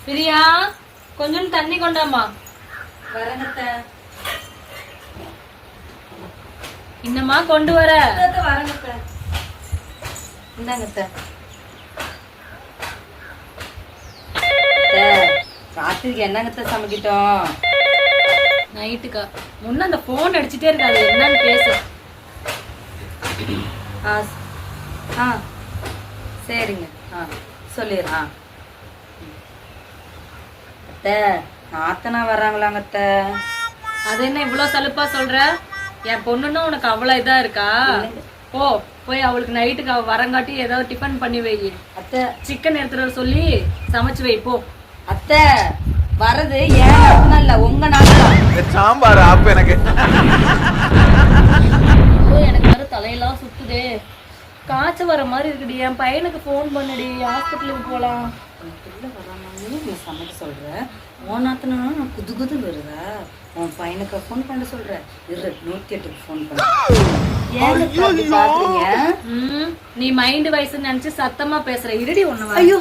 பிரியா, கொஞ்சம் தண்ணி கொண்டாமா. வரங்கத்த. இன்னமா கொண்டு வர. வரங்கத்த. இந்தாங்கத்த. ராத்திரிக்கு என்னங்கத்த சமைக்கிட்டோம்? நைட்டுக்கா முன்ன அந்த போன் அடிச்சுட்டே இருக்காது, என்னன்னு பேசு. சரிங்க. சொல்லிடுறேன். அத்தை, நாத்தனா வர்றாங்களாங்க அத்தை. அது என்ன இவ்வளவு சலுப்பா சொல்ற? என் பொண்ணுன்னா உனக்கு அவ்வளவு இதா இருக்கா? போய் அவளுக்கு நைட்டுக்கு அவ வரங்காட்டி ஏதாவது டிஃபன் பண்ணி வை. அத்தை, சிக்கன் எடுத்துட்டு வர சொல்லி சமைச்சு வை போ. அத்தை, வரது ஏன் நாத்தனா இல்ல, உங்க நாத்தனா. சாம்பார் ஆப்பு எனக்கு. எனக்கு வேற தலையெல்லாம் சுத்துதே, காய்ச்ச வர மாதிரி இருக்குடி. என் பையனுக்கு போன் பண்ணுடி, ஹாஸ்பிட்டலுக்கு போலாம். நீ சமைக்க சொல்ற, உன் நாத்தனா நான் குது குது வருத. உன் பையனுக்கு போன் பண்ண சொல்ற, 108க்கு போன் பண்ண. நீ மைண்ட் வயசுன்னு நினைச்சு சத்தமா பேசுற. இருடி ஒண்ணு. ஐயோ